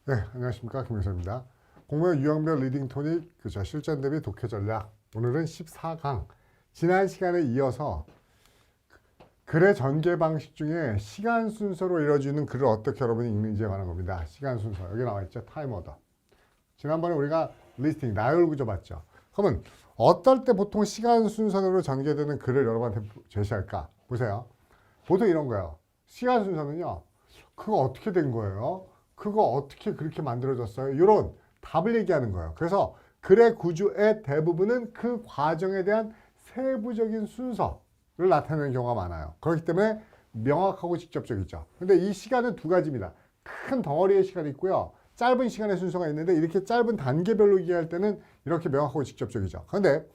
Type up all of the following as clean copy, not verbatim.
네, 안녕하십니까. 김효서입니다. 공무원 유형별 리딩 토닉, 실전 대비 독해 전략. 오늘은 14강. 지난 시간에 이어서 글의 전개 방식 중에 시간 순서로 이루어지는 글을 어떻게 여러분이 읽는지에 관한 겁니다. 시간 순서. 여기 나와 있죠. 타임 오더. 지난번에 우리가 리스팅, 나열 구조 봤죠. 그러면 어떨 때 보통 시간 순서대로 전개되는 글을 여러분한테 제시할까? 보세요. 보통 이런 거예요. 시간 순서는요. 그거 어떻게 된 거예요? 그거 어떻게 그렇게 만들어졌어요? 이런 답을 얘기하는 거예요. 그래서 글의 구조의 대부분은 그 과정에 대한 세부적인 순서를 나타내는 경우가 많아요. 그렇기 때문에 명확하고 직접적이죠. 근데 이 시간은 두 가지입니다. 큰 덩어리의 시간이 있고요. 짧은 시간의 순서가 있는데 이렇게 짧은 단계별로 얘기할 때는 이렇게 명확하고 직접적이죠. 그런데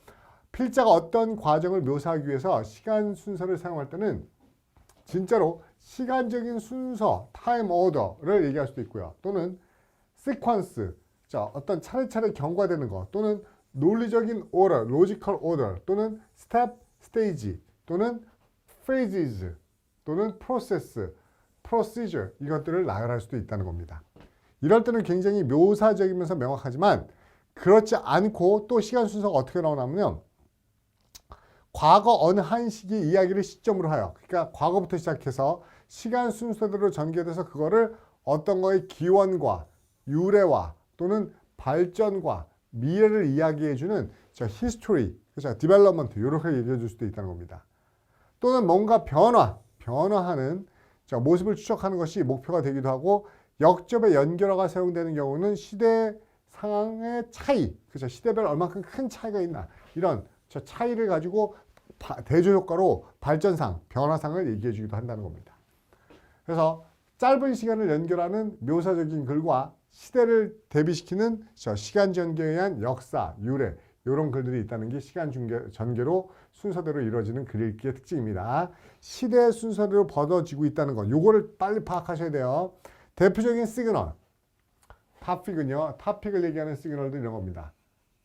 필자가 어떤 과정을 묘사하기 위해서 시간 순서를 사용할 때는 진짜로 시간적인 순서, 타임 오더를 얘기할 수도 있고요. 또는 시퀀스, 어떤 차례차례 경과되는 것, 또는 논리적인 오더, 로지컬 오더, 또는 스텝, 스테이지, 또는 phases, 또는 프로세스, procedure 이것들을 나열할 수도 있다는 겁니다. 이럴 때는 굉장히 묘사적이면서 명확하지만 그렇지 않고 또 시간 순서가 어떻게 나오냐면 과거 어느 한 시기 이야기를 시점으로 하여 그러니까 과거부터 시작해서 시간 순서대로 전개돼서 그거를 어떤 거의 기원과 유래와 또는 발전과 미래를 이야기해주는 히스토리, 그렇죠? 디벨롭먼트 이렇게 얘기해 줄 수도 있다는 겁니다. 또는 뭔가 변화하는 모습을 추적하는 것이 목표가 되기도 하고 역접의 연결어가 사용되는 경우는 시대 상황의 차이, 그렇죠? 시대별 얼마큼 큰 차이가 있나 이런 차이를 가지고 대조효과로 발전상, 변화상을 얘기해 주기도 한다는 겁니다. 그래서 짧은 시간을 연결하는 묘사적인 글과 시대를 대비시키는 시간 전개에 의한 역사, 유래 이런 글들이 있다는 게 시간 전개로 순서대로 이루어지는 글 읽기의 특징입니다. 시대 순서대로 벌어지고 있다는 것, 요거를 빨리 파악하셔야 돼요. 대표적인 시그널, 탑픽을 얘기하는 시그널도 이런 겁니다.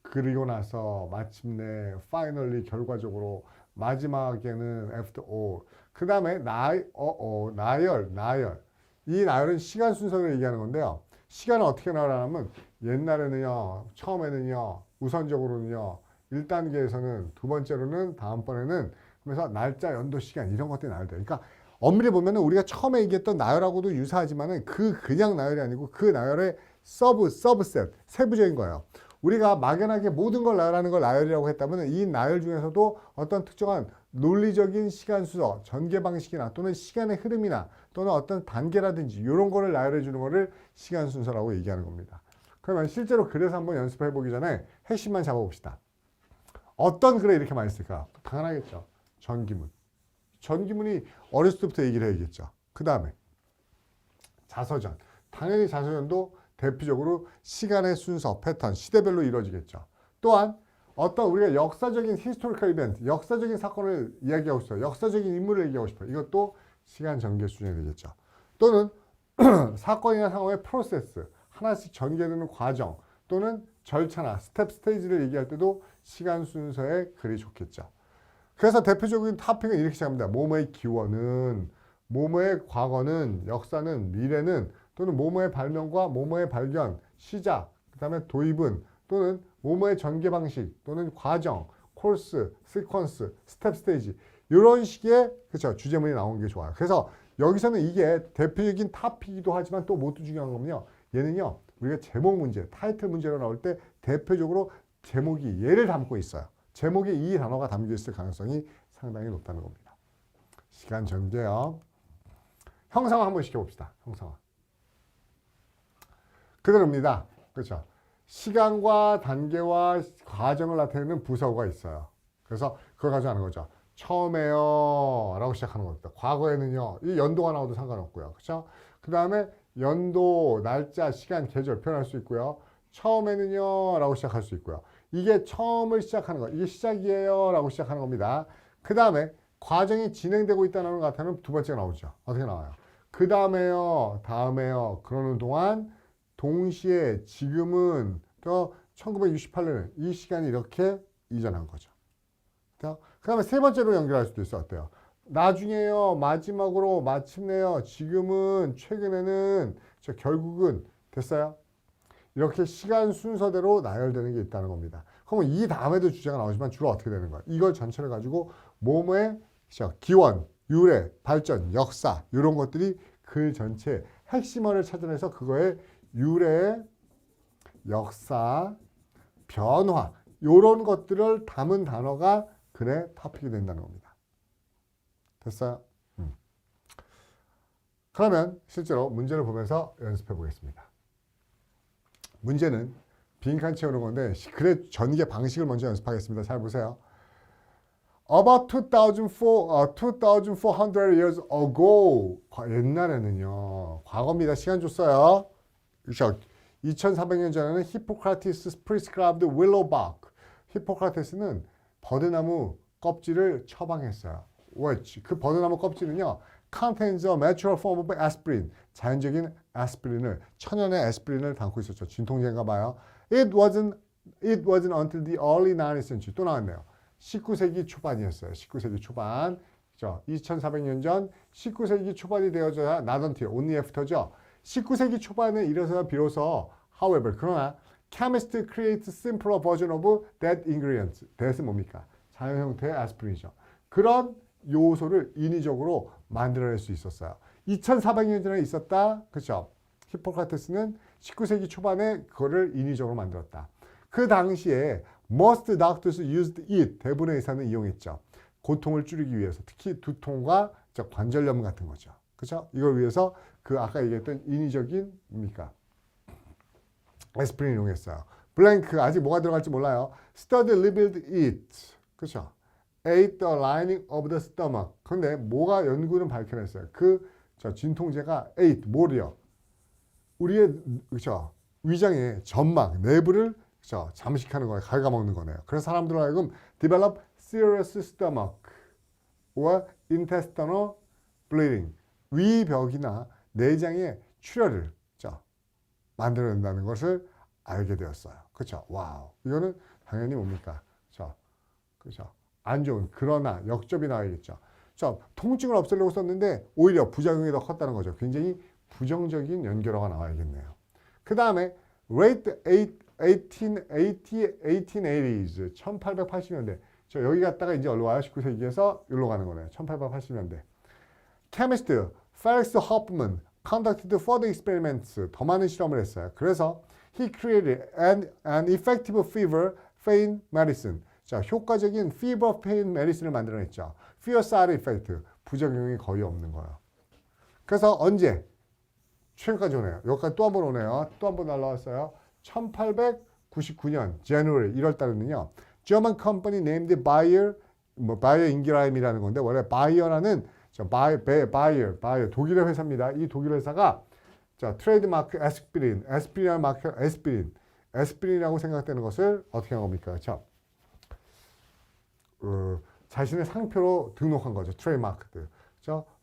그리고 나서 마침내 파이널리 결과적으로 마지막에는 after all 그 다음에 나열 이 나열은 시간 순서를 얘기하는 건데요. 시간을 어떻게 나열하냐면 옛날에는요, 처음에는요, 우선적으로는요, 1단계에서는 두 번째로는 다음번에는 그래서 날짜, 연도, 시간 이런 것들이 나열돼요. 그러니까 엄밀히 보면 우리가 처음에 얘기했던 나열하고도 유사하지만은 그냥 나열이 아니고 그 나열의 서브셋 세부적인 거예요. 우리가 막연하게 모든 걸 나열하는 걸 나열이라고 했다면 이 나열 중에서도 어떤 특정한 논리적인 시간 순서, 전개 방식이나 또는 시간의 흐름이나 또는 어떤 단계라든지 이런 거를 나열해 주는 거를 시간 순서라고 얘기하는 겁니다. 그러면 실제로 글에서 한번 연습해 보기 전에 핵심만 잡아봅시다. 어떤 글에 이렇게 많이 쓸까? 당연하겠죠. 전기문. 전기문이 어렸을 때부터 얘기를 해야겠죠. 그 다음에 자서전. 당연히 자서전도 대표적으로 시간의 순서, 패턴, 시대별로 이루어지겠죠. 또한 어떤 우리가 역사적인 히스토리컬 이벤트, 역사적인 사건을 이야기하고 싶어요. 역사적인 인물을 얘기하고 싶어요. 이것도 시간 전개 수준이 되겠죠. 또는 사건이나 상황의 프로세스, 하나씩 전개되는 과정 또는 절차나 스텝 스테이지를 얘기할 때도 시간 순서의 글이 좋겠죠. 그래서 대표적인 토픽은 이렇게 시작합니다. 뭐뭐의 기원은, 뭐뭐의 과거는, 역사는, 미래는 또는 뭐뭐의 발명과 뭐뭐의 발견, 시작, 그 다음에 도입은 또는 뭐뭐의 전개 방식 또는 과정, 코스, 시퀀스, 스텝 스테이지 이런 식의 주제문이 나오는 게 좋아요. 그래서 여기서는 이게 대표적인 토픽이기도 하지만 또 뭐도 중요한 거면요. 얘는요. 우리가 제목 문제, 타이틀 문제로 나올 때 대표적으로 제목이 얘를 담고 있어요. 제목에 이 단어가 담겨 있을 가능성이 상당히 높다는 겁니다. 시간 전개요. 형상화 한번 시켜봅시다. 형상화. 그대로입니다. 그렇죠? 시간과 단계와 과정을 나타내는 부사어가 있어요. 그래서 그걸 가지고 하는 거죠. 처음에요 라고 시작하는 겁니다. 과거에는요. 이 연도가 나와도 상관없고요. 그렇죠? 그 다음에 연도, 날짜, 시간, 계절 표현할 수 있고요. 처음에는요 라고 시작할 수 있고요. 이게 처음을 시작하는 거, 이게 시작이에요 라고 시작하는 겁니다. 그 다음에 과정이 진행되고 있다는 것 같아는 두 번째가 나오죠. 어떻게 나와요? 그 다음에요 그러는 동안 동시에 지금은 또 1968년에 이 시간이 이렇게 이전한 거죠. 그 다음에 세 번째로 연결할 수도 있어요. 어때요? 나중에요, 마지막으로, 마침내요, 지금은, 최근에는, 결국은 됐어요? 이렇게 시간 순서대로 나열되는 게 있다는 겁니다. 그럼 이 다음에도 주제가 나오지만 주로 어떻게 되는 거야? 이걸 전체를 가지고 뭐뭐의 기원, 유래, 발전, 역사 이런 것들이 글 전체 핵심어를 찾아내서 그거의 유래, 역사, 변화 이런 것들을 담은 단어가 글의 토픽이 된다는 겁니다. 됐어요? 그러면 실제로 문제를 보면서 연습해 보겠습니다. 문제는 빈칸 채우는 건데 글의 전개 방식을 먼저 연습하겠습니다. 잘 보세요. About 2,400 years ago. 옛날에는요. 과거입니다. 시간 줬어요. 2,400년 전에는 히포크라테스 prescribed willow bark. 히포크라테스는 버드나무 껍질을 처방했어요. 그 버드나무 껍질은요. contains a natural form of aspirin. 자연적인 아스피린을, 천연의 아스피린을 담고 있었죠. 진통제인가 봐요. It wasn't until the early 19th century. 또 나왔네요. 19세기 초반이었어요. 19세기 초반. 2400년 전 19세기 초반이 되어져야 not until, only after죠. 19세기 초반에 이래서야 비로소 however, 그러나 chemists create simpler version of that ingredient. that은 뭡니까? 자연 형태의 아스피린이죠. 그런 요소를 인위적으로 만들어낼 수 있었어요. 2400년 전에 있었다. 그렇죠? 히포크라테스는 19세기 초반에 그거를 인위적으로 만들었다. 그 당시에 most doctors used it. 대부분의 의사는 이용했죠. 고통을 줄이기 위해서. 특히 두통과 관절염 같은 거죠. 그렇죠? 이걸 위해서 그 아까 얘기했던 인위적인 뭡니까? 아스피린 이용했어요. 블랭크 아직 뭐가 들어갈지 몰라요. Study revealed it. 그렇죠? ate the lining of the stomach. 그런데 뭐가 연구는 밝혀냈어요. 진통제가 ate 뭐를요? 우리의 그렇죠? 위장의 점막 내부를 그렇죠? 잠식하는 거예요. 갉아먹는 거네요. 그래서 사람들은 하여금 develop serious stomach or intestinal bleeding. 위벽이나 내장의 출혈을 그렇죠? 만들어낸다는 것을 알게 되었어요. 그렇죠? 와우. 이거는 당연히 뭡니까? 그렇죠? 안 좋은 그러나 역접이 나와야겠죠. 통증을 없애려고 썼는데 오히려 부작용이 더 컸다는 거죠. 굉장히 부정적인 연결어가 나와야겠네요. 그 다음에 late 1880s 1880년대 여기 갔다가 이제 어디로 와요? 19세기에서 여기로 가는 거네요. 1880년대 Chemist Felix Hoffman conducted further experiments. 더 많은 실험을 했어요. 그래서 he created an effective fever pain medicine. 효과적인 fever pain medicine을 만들어냈죠. fever side effect, 부작용이 거의 없는 거예요. 그래서 언제? 최근까지 오네요. 여기까지 또 한 번 오네요. 또 한 번 날라왔어요. 1899년 January 1월 달에는요. German company named Bayer, 바이어 인기라임이라는 건데 원래 바이어라는 바이어 독일의 회사입니다. 이 독일 회사가 트레이드마크 에스피린이라는 마크 에스피린이라고 생각되는 것을 어떻게 한 겁니까? 그렇죠? 자신의 상표로 등록한 거죠. 트레이드마크들.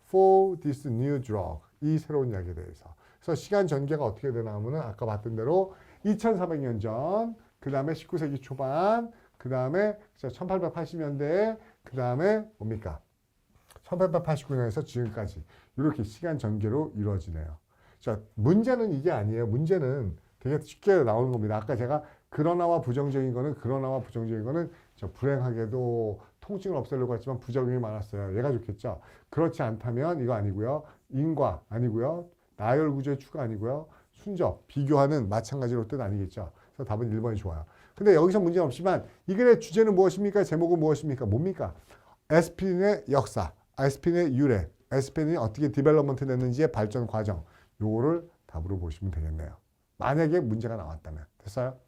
For this new drug. 이 새로운 약에 대해서. 그래서 시간 전개가 어떻게 되나 하면은 아까 봤던 대로 2400년 전, 그 다음에 19세기 초반, 그 다음에 1880년대, 그 다음에 뭡니까? 1889년에서 지금까지 이렇게 시간 전개로 이루어지네요. 문제는 이게 아니에요. 문제는 되게 쉽게 나오는 겁니다. 아까 제가 그러나와 부정적인 거는 불행하게도 통증을 없애려고 했지만 부작용이 많았어요. 얘가 좋겠죠. 그렇지 않다면 이거 아니고요. 인과 아니고요. 나열 구조의 추가 아니고요. 순접, 비교하는 마찬가지로 뜻 아니겠죠. 그래서 답은 1번이 좋아요. 근데 여기서 문제는 없지만 이 글의 주제는 무엇입니까? 제목은 무엇입니까? 뭡니까? 에스피린의 역사, 에스피린의 유래, 에스피린이 어떻게 디벨롭먼트 됐는지의 발전 과정. 요거를 답으로 보시면 되겠네요. 만약에 문제가 나왔다면. 됐어요?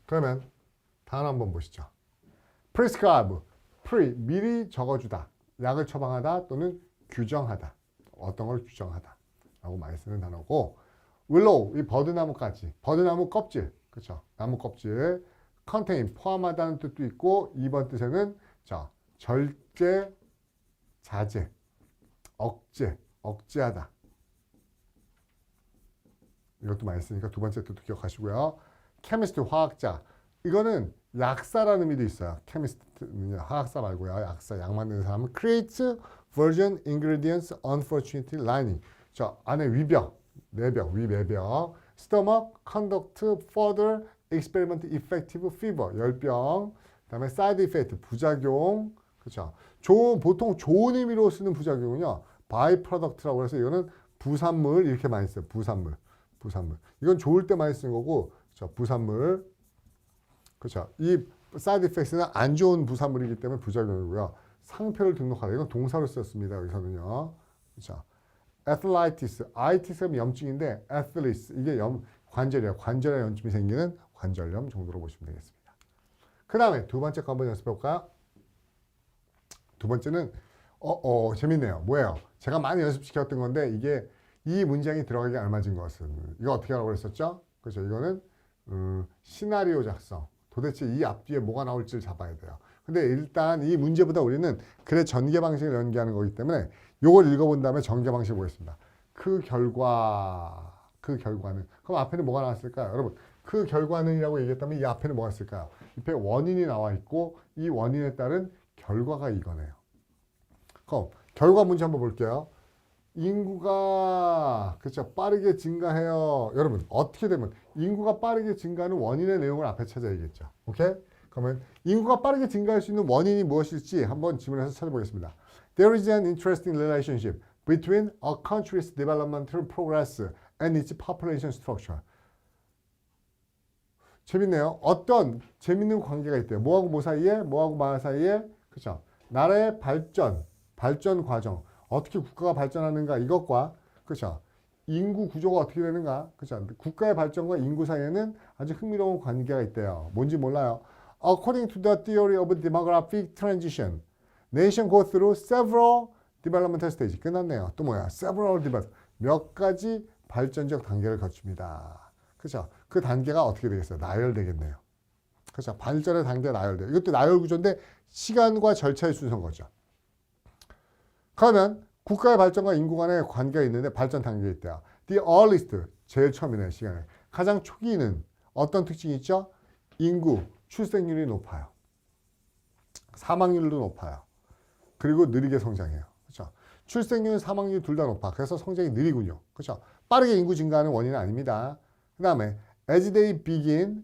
그러면 다음 한번 보시죠. prescribe, 미리 적어주다, 약을 처방하다 또는 규정하다, 어떤 걸 규정하다 라고 많이 쓰는 단어고 willow, 이 버드나무까지, 버드나무 껍질, 그렇죠? 나무 껍질, contain, 포함하다는 뜻도 있고 2번 뜻에는 절제, 자제, 억제하다 이것도 많이 쓰니까 두 번째 뜻도 기억하시고요. chemist, 화학자, 이거는 약사라는 의미도 있어요. chemist는 화학사 말고요. 약사, 약 만드는 사람은 create virgin ingredients unfortunately lining. 안에 위벽, 내벽, 위 내벽. stomach, conduct, further, experiment, effective, fever, 열병. 그다음에 side effect, 부작용. 그렇죠. 보통 좋은 의미로 쓰는 부작용은요. byproduct라고 해서 이거는 부산물 이렇게 많이 써요. 부산물. 이건 좋을 때 많이 쓰는 거고, 그렇죠. 부산물. 그렇죠. 이 side effects는 안 좋은 부산물이기 때문에 부작용이고요. 상표를 등록하다. 이건 동사로 썼습니다. 여기서는요. 그렇죠. athleitis, itis는 염증인데 athletes 이게 관절이에요. 관절에 염증이 생기는 관절염 정도로 보시면 되겠습니다. 그 다음에 두 번째 거 한번 연습해 볼까요? 두 번째는 재밌네요. 뭐예요? 제가 많이 연습시켰던 건데 이게 이 문장이 들어가기 알맞은 것은 이거 어떻게 하라고 그랬었죠? 그렇죠. 이거는 시나리오 작성. 도대체 이 앞뒤에 뭐가 나올지를 잡아야 돼요. 근데 일단 이 문제보다 우리는 글의 전개 방식을 연기하는 거기 때문에 이걸 읽어본 다음에 전개 방식 보겠습니다. 그 결과는 그럼 앞에는 뭐가 나왔을까요? 여러분 그 결과는이라고 얘기했다면 이 앞에는 뭐가 있을까요? 옆에 원인이 나와 있고 이 원인에 따른 결과가 이거네요. 그럼 결과 문제 한번 볼게요. 인구가 그렇죠 빠르게 증가해요. 여러분 어떻게 되면 인구가 빠르게 증가하는 원인의 내용을 앞에 찾아야겠죠. 오케이? 그러면 인구가 빠르게 증가할 수 있는 원인이 무엇일지 한번 질문해서 찾아보겠습니다. There is an interesting relationship between a country's developmental progress and its population structure. 재밌네요. 어떤 재밌는 관계가 있대요. 뭐하고 뭐 사이에? 뭐하고 뭐 사이에? 그렇죠. 나라의 발전 과정. 어떻게 국가가 발전하는가 이것과 그렇죠. 인구 구조가 어떻게 되는가 그렇죠. 국가의 발전과 인구 사이에는 아주 흥미로운 관계가 있대요. 뭔지 몰라요. According to the theory of demographic transition, nation go through several developmental stage. 끝났네요. 또 뭐야? several development. 몇 가지 발전적 단계를 거칩니다. 그렇죠. 그 단계가 어떻게 되겠어요? 나열되겠네요. 그렇죠. 발전의 단계 나열돼요. 이것도 나열 구조인데 시간과 절차의 순서인 거죠. 그러면 국가의 발전과 인구 간의 관계가 있는데 발전 단계가 있대요. The earliest, 제일 처음이네 시간에. 가장 초기는 어떤 특징이 있죠? 인구, 출생률이 높아요. 사망률도 높아요. 그리고 느리게 성장해요. 그렇죠? 출생률, 사망률 둘 다 높아. 그래서 성장이 느리군요. 그렇죠? 빠르게 인구 증가하는 원인은 아닙니다. 그 다음에 as they begin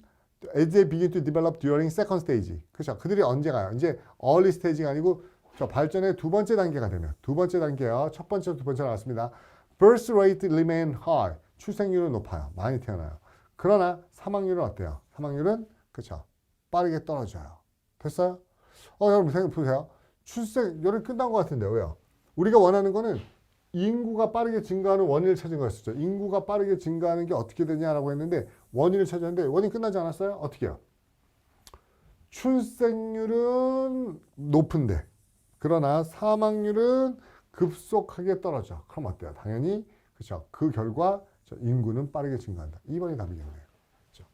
to develop during second stage. 그렇죠? 그들이 언제 가요? 이제 early stage가 아니고 발전의 두 번째 단계가 되면 두 번째 단계요. 첫 번째, 두 번째 나왔습니다. Birth rate remain high. 출생률은 높아요. 많이 태어나요. 그러나 사망률은 어때요? 사망률은 그렇죠. 빠르게 떨어져요. 됐어요? 여러분 생각해 보세요. 출생률은 끝난 것 같은데 왜요? 우리가 원하는 거는 인구가 빠르게 증가하는 원인을 찾은 거였었죠. 인구가 빠르게 증가하는 게 어떻게 되냐라고 했는데 원인을 찾았는데 원인 끝나지 않았어요? 어떻게 해요? 출생률은 높은데 그러나 사망률은 급속하게 떨어져. 그럼 어때요? 당연히 그렇죠. 그 결과 인구는 빠르게 증가한다. 2번이 답이겠네요. 그렇죠?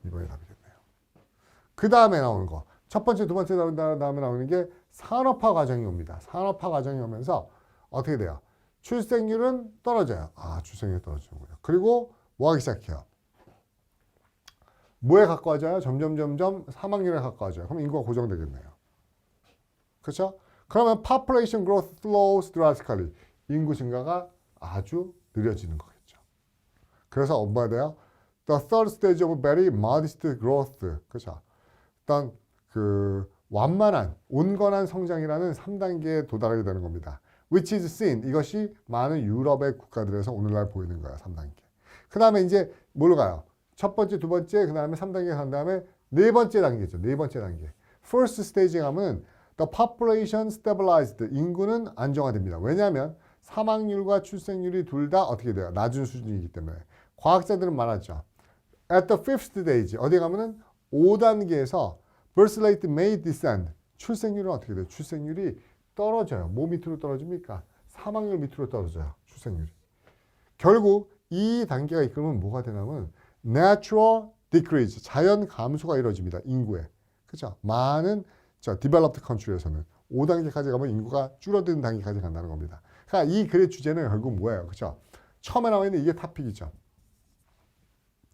2번이 답이겠네요. 그 다음에 나오는 거. 첫 번째, 두 번째 다음에 나오는 게 산업화 과정이 옵니다. 산업화 과정이 오면서 어떻게 돼요? 출생률은 떨어져요. 출생률이 떨어지는군요. 그리고 뭐 하기 시작해요? 뭐에 가까워져요? 점점 사망률에 가까워져요. 그럼 인구가 고정되겠네요. 그렇죠? 그러면 population growth slows drastically. 인구 증가가 아주 느려지는 거겠죠. 그래서 뭐가 돼요? The third stage of very modest growth. 그렇죠? 일단 완만한, 온건한 성장이라는 3단계에 도달하게 되는 겁니다. Which is seen. 이것이 많은 유럽의 국가들에서 오늘날 보이는 거예요. 3단계. 그 다음에 이제 뭘로 가요? 첫 번째, 두 번째, 그 다음에 3단계 간 다음에 네 번째 단계죠. 네 번째 단계. First stage 가면 The population stabilized. 인구는 안정화됩니다. 왜냐하면 사망률과 출생률이 둘 다 어떻게 돼요? 낮은 수준이기 때문에. 과학자들은 말하죠. At the fifth stage. 어디 가면은 5단계에서 birth rate may descend. 출생률은 어떻게 돼요? 출생률이 떨어져요. 뭐 밑으로 떨어집니까? 사망률 밑으로 떨어져요. 출생률이. 결국 이 단계가 이끌면 뭐가 되냐면 natural decrease. 자연 감소가 이루어집니다. 인구에. 그렇죠? 많은 developed country에서는 5단계까지 가면 인구가 줄어드는 단계까지 간다는 겁니다. 그러니까 이 글의 주제는 결국 뭐예요? 그렇죠? 처음에 나와 있는 이게 탑픽이죠.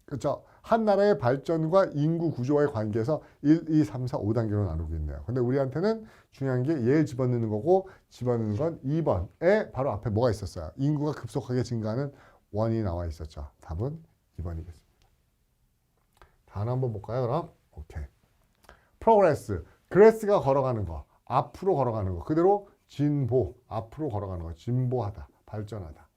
그렇죠? 한 나라의 발전과 인구 구조와의 관계에서 1, 2, 3, 4, 5단계로 나누고 있네요. 근데 우리한테는 중요한 게 얘를 집어넣는 거고 집어넣는 건 2번에 바로 앞에 뭐가 있었어요? 인구가 급속하게 증가하는 1이 나와 있었죠. 답은 2번이겠습니다. 다음 한번 볼까요, 그럼? 오케이. 프로그레스. 그레스가 걸어가는 거. 앞으로 걸어가는 거. 그대로 진보. 앞으로 걸어가는 거. 진보하다. 발전하다.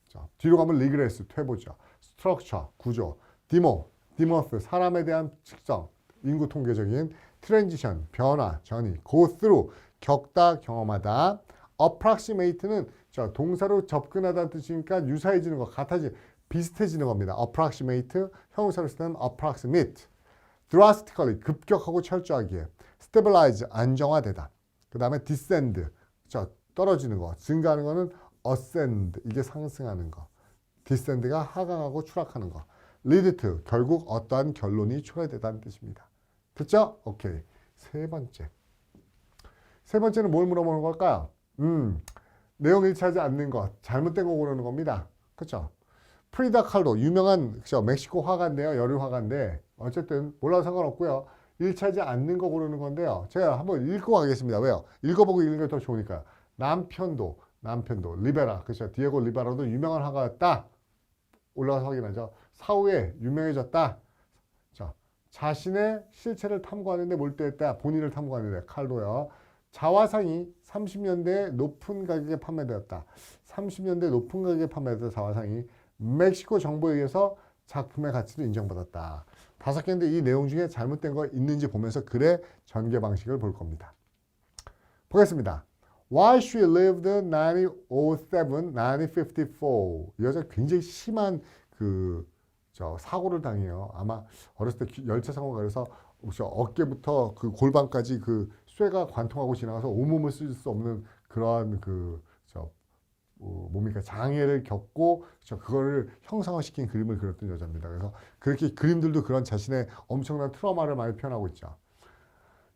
자, 뒤로 가면 리그레스. 퇴보죠. 스트럭처. 구조. 디모스. 사람에 대한 특성. 인구 통계적인 트랜지션. 변화. 전이. go through. 겪다. 경험하다. approximate는 자, 동사로 접근하다는 뜻이니까 유사해지는 거. 비슷해지는 겁니다. approximate. 형용사로 쓰는 approximate. drastically 급격하고 철저하게, stabilize 안정화되다. 그 다음에 descend 자 떨어지는 거, 증가하는 거는 ascend 이게 상승하는 거, descend가 하강하고 추락하는 거, lead to 결국 어떠한 결론이 초래되다는 뜻입니다. 됐죠? 오케이. 세 번째는 뭘 물어보는 걸까요? 내용 일치하지 않는 것, 잘못된 거 고르는 겁니다. 그렇죠? 프리다 칼로 유명한 그쵸? 멕시코 화가인데요. 열일 화가인데 어쨌든 몰라도 상관없고요. 일치하지 않는 거 고르는 건데요. 제가 한번 읽고 가겠습니다. 왜요? 읽어보고 읽는 게 더 좋으니까. 남편도 리베라 그렇죠. 디에고 리베라도 유명한 화가였다. 올라가서 확인하죠. 사후에 유명해졌다. 자, 자신의 실체를 탐구하는데 몰두했다. 본인을 탐구하는데 칼로요. 자화상이 30년대에 높은 가격에 판매되었다. 30년대 높은 가격에 판매되었다. 자화상이 멕시코 정부에 의해서 작품의 가치를 인정받았다. 5개인데 이 내용 중에 잘못된 거 있는지 보면서 글의 전개 방식을 볼 겁니다. 보겠습니다. While she lived 1907, 1954. 이 여자 굉장히 심한 사고를 당해요. 아마 어렸을 때 열차 사고가 그래서 어깨부터 그 골반까지 그 쇠가 관통하고 지나가서 온몸을 쓸 수 없는 그러한 뭡니까 장애를 겪고 그거를 형상화시킨 그림을 그렸던 여자입니다. 그래서 그렇게 그림들도 그런 자신의 엄청난 트라우마를 많이 표현하고 있죠.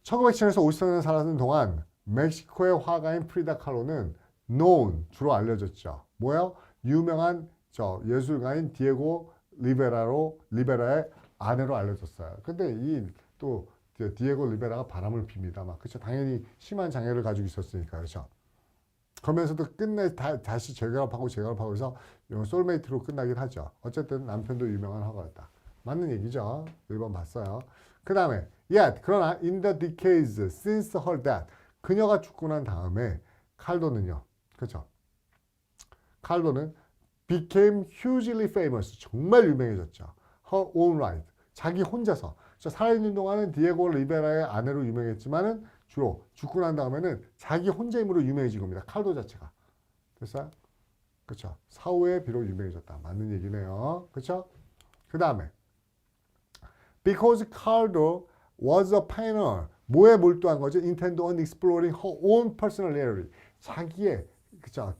1907년에서 54년 살았는 동안 멕시코의 화가인 프리다 칼로는 known 주로 알려졌죠. 뭐예요? 유명한 예술가인 디에고 리베라의 아내로 알려졌어요. 근데 또 디에고 리베라가 바람을 핍니다. 그렇죠. 당연히 심한 장애를 가지고 있었으니까 그렇죠. 그러면서도 다시 재결합하고 해서 소울메이트로 끝나긴 하죠. 어쨌든 남편도 유명한 화가였다. 맞는 얘기죠. 1번 봤어요. 그 다음에 그러나 in the decades since her death 그녀가 죽고 난 다음에 칼도는요. 그렇죠. 칼도는 became hugely famous 정말 유명해졌죠. her own right 자기 혼자서 살아있는 동안은 디에고 리베라의 아내로 유명했지만은 주로 죽고 난 다음에는 자기 혼자 힘으로 유명해진 겁니다. 칼도 자체가. 됐어요? 그렇죠. 사후에 비록 유명해졌다. 맞는 얘기네요. 그렇죠? 그 다음에 because Caldo was a pioneer. 뭐에 몰두한 거죠? Intend on exploring her own personality. 자기의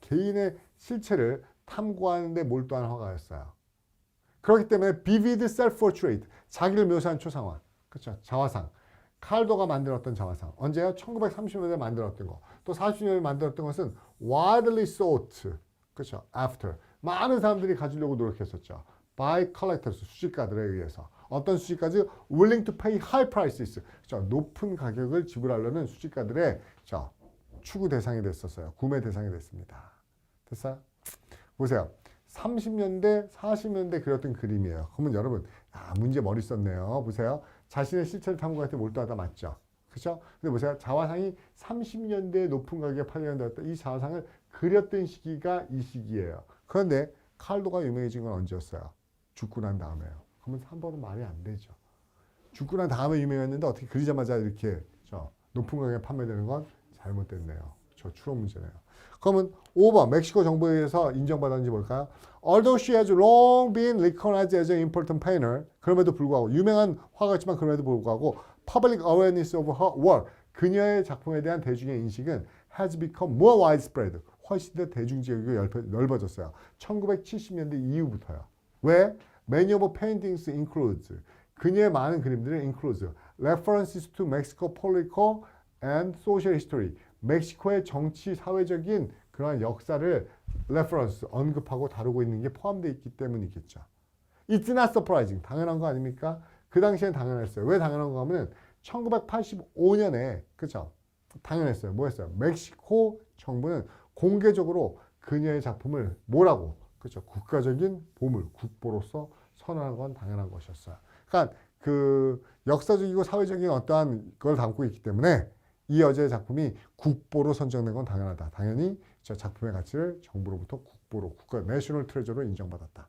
개인의 실체를 탐구하는 데 몰두한 화가였어요. 그렇기 때문에 vivid self-portrait. 자기를 묘사한 초상화. 그렇죠? 자화상. 칼도가 만들었던 자화상. 언제요? 1930년대에 만들었던 거. 또 40년대에 만들었던 것은 widely sought. 그렇죠? after. 많은 사람들이 가지려고 노력했었죠. by collectors. 수집가들에 의해서. 어떤 수집가들? willing to pay high prices. 그렇죠? 높은 가격을 지불하려는 수집가들의 추구 대상이 됐었어요. 구매 대상이 됐습니다. 됐어요? 보세요. 30년대, 40년대 그렸던 그림이에요. 그러면 여러분, 문제 머리 썼네요. 보세요. 자신의 실체를 탐구할 때 몰두하다 맞죠? 그렇죠? 근데 보세요. 자화상이 30년대에 높은 가격에 팔려는다. 이 자화상을 그렸던 시기가 이 시기예요. 그런데 칼도가 유명해진 건 언제였어요? 죽고 난 다음에요. 그러면 3번은 말이 안 되죠. 죽고 난 다음에 유명했는데 어떻게 그리자마자 이렇게 높은 가격에 판매되는 건 잘못됐네요. 추론 문제네요. 그러면 5번 멕시코 정부에 의해서 인정받았는지 볼까요? Although she has long been recognized as an important painter, 그럼에도 불구하고 유명한 화가였지만 그럼에도 불구하고 public awareness of her work, 그녀의 작품에 대한 대중의 인식은 has become more widespread, 훨씬 더 대중지역이 넓어졌어요. 1970년대 이후부터요. 왜? Many of her paintings includes, 그녀의 많은 그림들은 includes references to Mexico political and social history, 멕시코의 정치, 사회적인 그러한 역사를 reference, 언급하고 다루고 있는 게 포함되어 있기 때문이겠죠. It's not surprising. 당연한 거 아닙니까? 그 당시엔 당연했어요. 왜 당연한 거 하면 1985년에 그렇죠? 당연했어요. 뭐 했어요? 멕시코 정부는 공개적으로 그녀의 작품을 뭐라고? 그렇죠. 국가적인 보물, 국보로서 선언한 건 당연한 것이었어요. 그러니까 그 역사적이고 사회적인 어떠한 걸 담고 있기 때문에 이 여자의 작품이 국보로 선정된 건 당연하다. 당연히 저 작품의 가치를 정부로부터 국보로, 국가 내셔널 트레저로 인정받았다.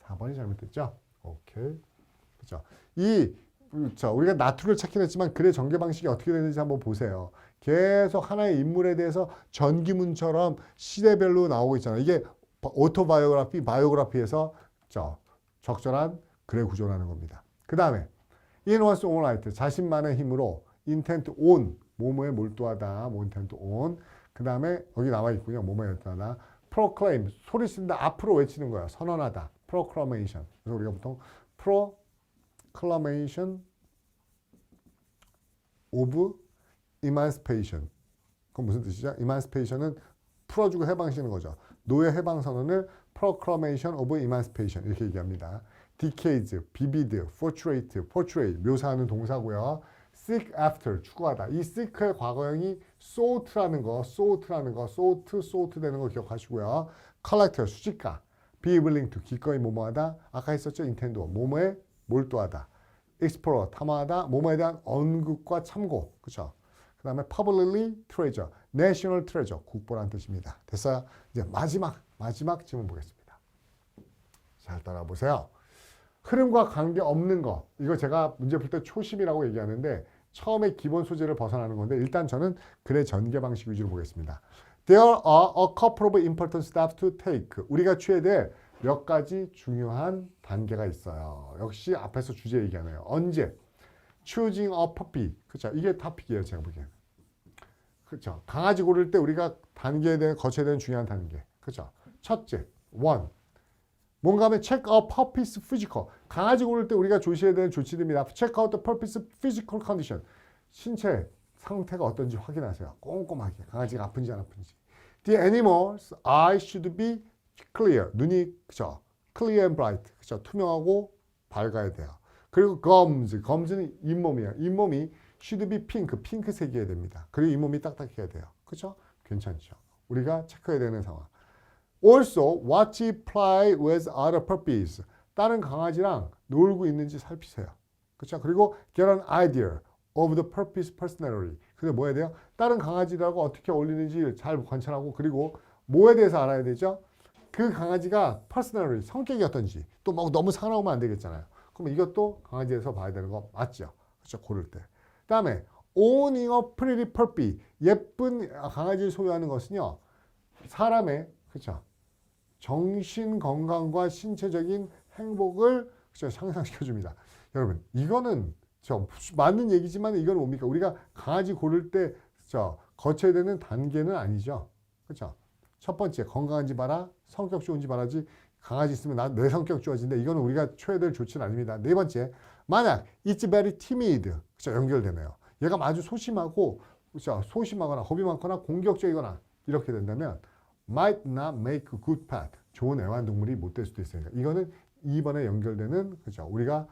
4번이 잘못됐죠? 오케이. 그렇죠. 우리가 나투를 찾긴 했지만 글의 전개 방식이 어떻게 되는지 한번 보세요. 계속 하나의 인물에 대해서 전기문처럼 시대별로 나오고 있잖아요. 이게 오토바이오그래피, 바이오그래피에서 적절한 글의 구조라는 겁니다. 그 다음에 in one's own right, 자신만의 힘으로 intent on, 뭐뭐에 몰두하다, intent on. 그 다음에 여기 나와 있군요. 뭐뭐에 몰두하다. proclaim, 소리 쓴다, 앞으로 외치는 거야. 선언하다. proclamation. 그래서 우리가 보통 proclamation of emancipation. 그건 무슨 뜻이죠? emancipation은 풀어주고 해방시키는 거죠. 노예 해방 선언을 proclamation of emancipation 이렇게 얘기합니다. decades, vivid, portray, 묘사하는 동사고요. seek after, 추구하다. 이 seek의 과거형이 sought라는 거, sought 되는 거 기억하시고요. collector, 수집가. be willing to, 기꺼이 뭐뭐하다. 아까 했었죠? intend, 뭐뭐에 몰두하다. explorer, 탐험하다. 뭐뭐에 대한 언급과 참고. 그렇죠? 그 다음에 publicly treasure, national treasure, 국보란 뜻입니다. 됐어요? 이제 마지막 질문 보겠습니다. 잘 따라보세요. 흐름과 관계없는 거. 이거 제가 문제 풀 때 초심이라고 얘기하는데 처음에 기본 소재를 벗어나는 건데 일단 저는 글의 전개 방식 위주로 보겠습니다. There are a couple of important steps to take. 우리가 취해야 될 몇 가지 중요한 단계가 있어요. 역시 앞에서 주제 얘기하네요. 언제? Choosing a puppy. 그렇죠. 이게 토픽이에요. 제가 보기에는. 그렇죠. 강아지 고를 때 우리가 거쳐야 되는 중요한 단계. 그렇죠. 첫째, one. 뭔가 하면 check out puppy's physical. 강아지 고를 때 우리가 조심해야 되는 조치들입니다. Check out the puppy's physical condition. 신체 상태가 어떤지 확인하세요. 꼼꼼하게. 강아지가 아픈지 안 아픈지. The animal's eyes should be clear. 눈이 그죠? Clear and bright. 그죠? 투명하고 밝아야 돼요. 그리고 gums는 잇몸이에요. 잇몸이 should be pink. 핑크색이어야 됩니다. 그리고 잇몸이 딱딱해야 돼요. 그죠? 괜찮죠? 우리가 체크해야 되는 상황. Also, watch it play with other puppies. 다른 강아지랑 놀고 있는지 살피세요. 그렇죠? 그리고 get an idea of the puppy's personality. 근데 뭐 해야 돼요? 다른 강아지들하고 어떻게 어울리는지 잘 관찰하고 그리고 뭐에 대해서 알아야 되죠? 그 강아지가 personality, 성격이 어떤지. 또 막 너무 사나우면 안 되겠잖아요. 그럼 이것도 강아지에서 봐야 되는 거 맞죠? 그렇죠? 고를 때. 그다음에 owning a pretty puppy. 예쁜 강아지를 소유하는 것은요. 사람의 그렇죠? 정신 건강과 신체적인 행복을 상상시켜 줍니다. 여러분, 이거는 맞는 얘기지만 이건 뭡니까? 우리가 강아지 고를 때 거쳐야 되는 단계는 아니죠. 그렇죠? 첫 번째, 건강한지 봐라, 성격 좋은지 봐라지. 강아지 있으면 내 성격 좋아진다. 이거는 우리가 취해야 될 조치는 아닙니다. 네 번째, 만약 it's very timid, 그렇죠? 연결되네요. 얘가 아주 소심하고, 그렇죠? 소심하거나 겁이 많거나 공격적이거나 이렇게 된다면 might not make a good pet. 좋은 애완동물이 못 될 수도 있으니까. 이거는 2번에 연결되는, 그죠? 우리가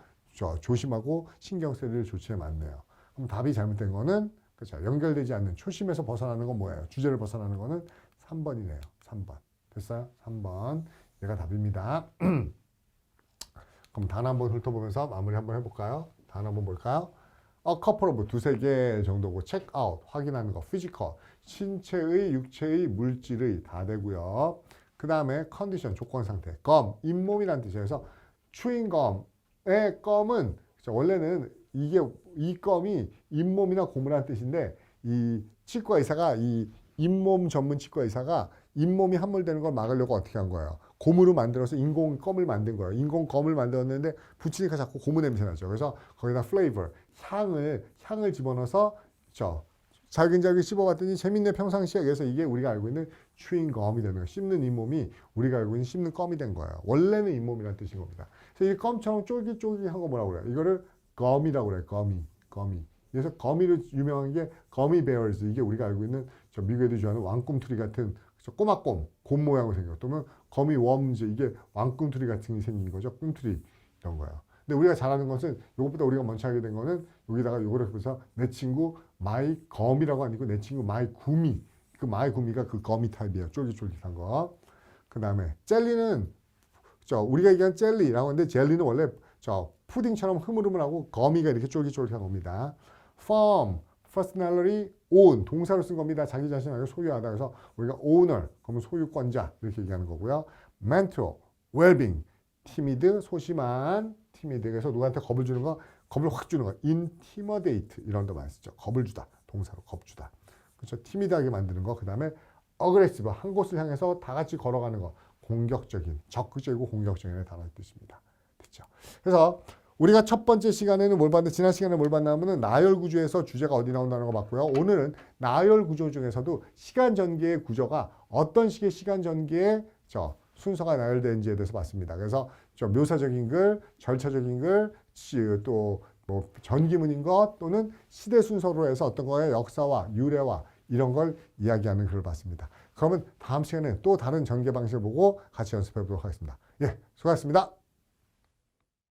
조심하고 신경 써야 될 조치에 맞네요. 그럼 답이 잘못된 거는, 그죠? 연결되지 않는, 초심에서 벗어나는 건 뭐예요? 주제를 벗어나는 거는 3번이네요. 3번. 됐어요? 3번. 얘가 답입니다. 그럼 단어 한번 훑어보면서 마무리 한번 해볼까요? 단어 한번 볼까요? A couple of, 두세 개 정도고, check out, 확인하는 거, physical, 신체의, 육체의, 물질의 다 되고요. 그 다음에 컨디션, 조건 상태, gum, 잇몸이라는 뜻이에요. 그래서 chewing gum의 gum은 원래는 이 gum이 잇몸이나 고무라는 뜻인데 이 치과 의사가 이 잇몸 전문 치과 의사가 잇몸이 함몰되는 걸 막으려고 어떻게 한 거예요? 고무로 만들어서 인공 껌을 만든 거예요. 인공 껌을 만들었는데 붙이니까 자꾸 고무 냄새 나죠. 그래서 거기다 플레이버, 향을 집어넣어서 잘근잘근 씹어봤더니 재밌네 평상시에. 그래서 이게 우리가 알고 있는 추잉검이 되는 거예요. 씹는 잇몸이 우리가 알고 있는 씹는 껌이 된 거예요. 원래는 잇몸이라는 뜻인 겁니다. 그래서 이 껌처럼 쫄깃쫄깃한 거 뭐라고 그래요? 이거를 거미라고 그래요. 거미. 그래서 거미로 유명한 게 거미 베어즈. 이게 우리가 알고 있는 미국에도 좋아하는 왕꿈틀이 같은 꼬마꼼, 곰 모양으로 생겨. 또는 거미 웜즈. 이게 왕꿈틀이 같은 게 생긴 거죠. 꿈틀이 이런 거예요. 근데 우리가 잘하는 것은 이것보다 우리가 먼저 하게 된 거는 여기다가 요거를 해서 내 친구 마이 검이라고 아니고 내 친구 마이 구미. 그 마이 구미가 그 거미 타입이에요. 쫄깃쫄깃한 거. 그 다음에 젤리는 우리가 얘기한 젤리라고 하는데 젤리는 원래 푸딩처럼 흐물흐물하고 거미가 이렇게 쫄깃쫄깃한 겁니다. firm, personality, own 동사로 쓴 겁니다. 자기 자신을 소유하다. 그래서 우리가 owner 그러면 소유권자 이렇게 얘기하는 거고요. mental, well-being timid, 소심한 timid 그래서 누구한테 겁을 주는 거 겁을 확 주는 거 intimidate 이런 거 많이 쓰죠. 겁을 주다 동사로 겁주다. 그렇죠. timid하게 만드는 거. 그 다음에 aggressive 한 곳을 향해서 다 같이 걸어가는 거 공격적인 적극적이고 공격적인 단어를 뜻입니다. 됐죠. 그래서 우리가 첫 번째 시간에는 뭘 봤는데 지난 시간에 뭘 봤냐면은 나열 구조에서 주제가 어디 나온다는 거 봤고요. 오늘은 나열 구조 중에서도 시간 전개의 구조가 어떤 식의 시간 전개의 순서가 나열되는지에 대해서 봤습니다. 그래서 묘사적인 글, 절차적인 글, 또 뭐 전기문인 것 또는 시대 순서로 해서 어떤 거에 역사와 유래와 이런 걸 이야기하는 글을 봤습니다. 그러면 다음 시간에 또 다른 전개 방식을 보고 같이 연습해 보도록 하겠습니다. 예, 수고하셨습니다.